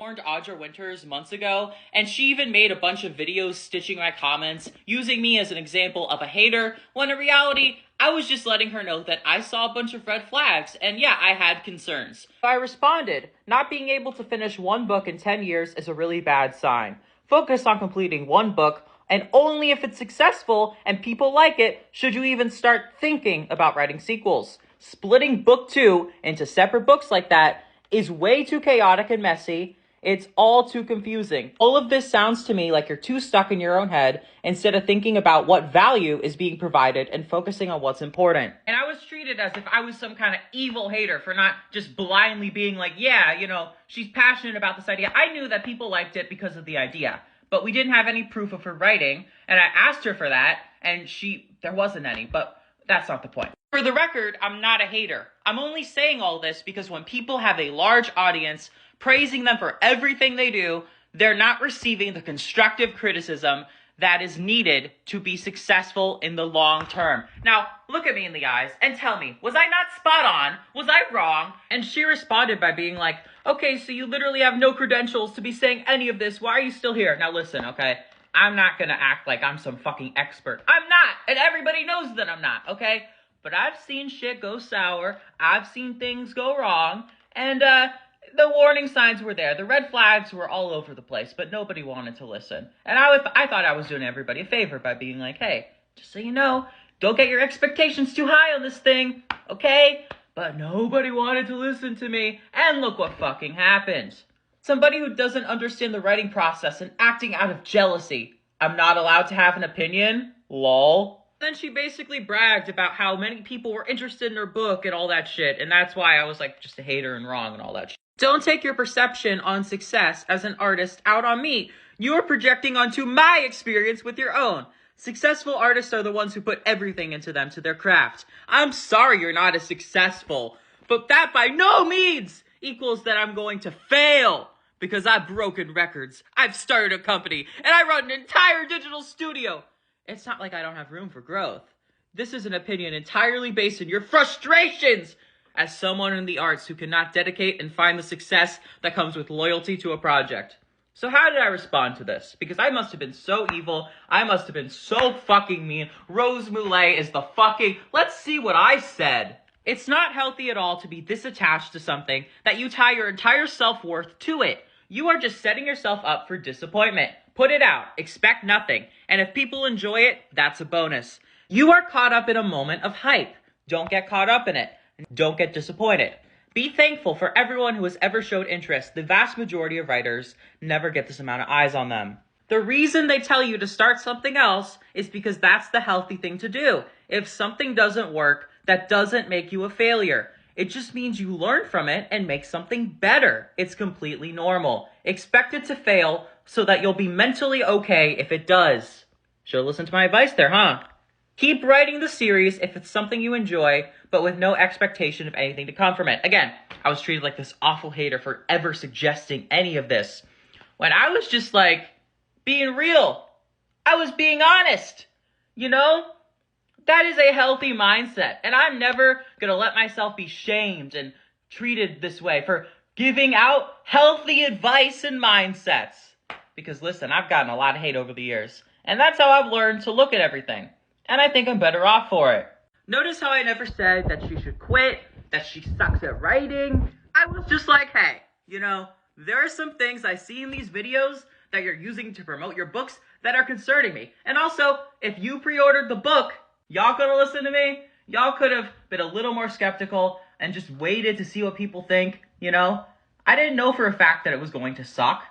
warned Audra Winters months ago, and she even made a bunch of videos stitching my comments, using me as an example of a hater, when in reality, I was just letting her know that I saw a bunch of red flags, and yeah, I had concerns. I responded, not being able to finish one book in 10 years is a really bad sign. Focus on completing one book, and only if it's successful and people like it should you even start thinking about writing sequels. Splitting book 2 into separate books like that is way too chaotic and messy. It's all too confusing. All of this sounds to me like you're too stuck in your own head instead of thinking about what value is being provided and focusing on what's important. And I was treated as if I was some kind of evil hater for not just blindly being like, yeah, you know, she's passionate about this idea. I knew that people liked it because of the idea, but we didn't have any proof of her writing, and I asked her for that, and there wasn't any, but that's not the point. For the record, I'm not a hater. I'm only saying all this because when people have a large audience praising them for everything they do, they're not receiving the constructive criticism that is needed to be successful in the long term. Now, look at me in the eyes and tell me, was I not spot on? Was I wrong? And she responded by being like, okay, so you literally have no credentials to be saying any of this. Why are you still here? Now listen, okay? I'm not gonna act like I'm some fucking expert. I'm not, and everybody knows that I'm not, okay? But I've seen shit go sour, I've seen things go wrong, and the warning signs were there. The red flags were all over the place, but nobody wanted to listen. And I thought I was doing everybody a favor by being like, hey, just so you know, don't get your expectations too high on this thing, okay? But nobody wanted to listen to me, and look what fucking happened. Somebody who doesn't understand the writing process and acting out of jealousy. I'm not allowed to have an opinion? Lol. Then she basically bragged about how many people were interested in her book and all that shit, and that's why I was like just a hater and wrong and all that shit. Don't take your perception on success as an artist out on me. You're projecting onto my experience with your own. Successful artists are the ones who put everything into their craft. I'm sorry you're not as successful, but that by no means equals that I'm going to fail. Because I've broken records, I've started a company, and I run an entire digital studio. It's not like I don't have room for growth. This is an opinion entirely based on your frustrations as someone in the arts who cannot dedicate and find the success that comes with loyalty to a project. So how did I respond to this? Because I must have been so evil. I must have been so fucking mean. Rose Moulet is the fucking... Let's see what I said. It's not healthy at all to be this attached to something that you tie your entire self-worth to it. You are just setting yourself up for disappointment. Put it out. Expect nothing. And if people enjoy it, that's a bonus. You are caught up in a moment of hype. Don't get caught up in it. Don't get disappointed. Be thankful for everyone who has ever showed interest. The vast majority of writers never get this amount of eyes on them. The reason they tell you to start something else is because that's the healthy thing to do. If something doesn't work, that doesn't make you a failure. It just means you learn from it and make something better. It's completely normal. Expect it to fail so that you'll be mentally okay if it does. Should've listened to my advice there, huh? Keep writing the series if it's something you enjoy, but with no expectation of anything to come from it. Again, I was treated like this awful hater for ever suggesting any of this, when I was just like, being real. I was being honest, you know? That is a healthy mindset, and I'm never gonna let myself be shamed and treated this way for giving out healthy advice and mindsets. Because listen, I've gotten a lot of hate over the years, and that's how I've learned to look at everything. And I think I'm better off for it. Notice how I never said that she should quit, that she sucks at writing. I was just like, hey, you know, there are some things I see in these videos that you're using to promote your books that are concerning me. And also, if you pre-ordered the book, y'all gonna listen to me? Y'all could have been a little more skeptical and just waited to see what people think, you know? I didn't know for a fact that it was going to suck.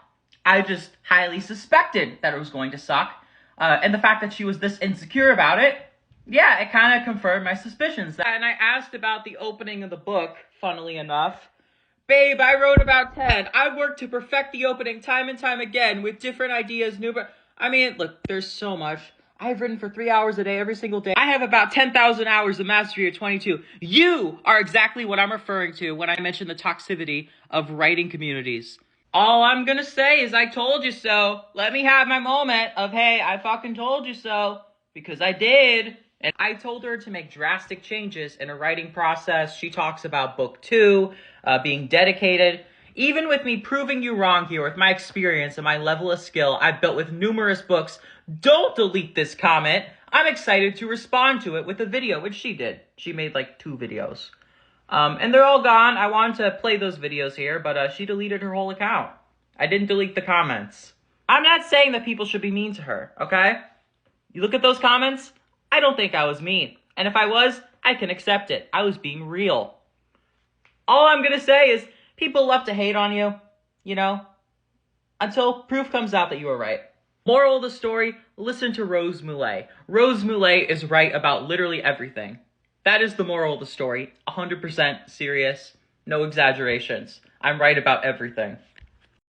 I just highly suspected that it was going to suck. And the fact that she was this insecure about it, yeah, it kind of confirmed my suspicions. And I asked about the opening of the book, funnily enough. Babe, I wrote about 10. I worked to perfect the opening time and time again with different ideas, I mean, look, there's so much. I've written for 3 hours a day, every single day. I have about 10,000 hours of mastery at 22. You are exactly what I'm referring to when I mention the toxicity of writing communities. All I'm gonna say is I told you so. Let me have my moment of, hey, I fucking told you so. Because I did. And I told her to make drastic changes in her writing process. She talks about book 2, being dedicated. Even with me proving you wrong here with my experience and my level of skill I've built with numerous books, don't delete this comment. I'm excited to respond to it with a video, which she did. She made like 2 videos. And they're all gone. I wanted to play those videos here, but she deleted her whole account. I didn't delete the comments. I'm not saying that people should be mean to her, okay? You look at those comments, I don't think I was mean. And if I was, I can accept it. I was being real. All I'm gonna say is, people love to hate on you, you know, until proof comes out that you were right. Moral of the story, listen to Rose Moulet. Rose Moulet is right about literally everything. That is the moral of the story. 100% serious, no exaggerations. I'm right about everything.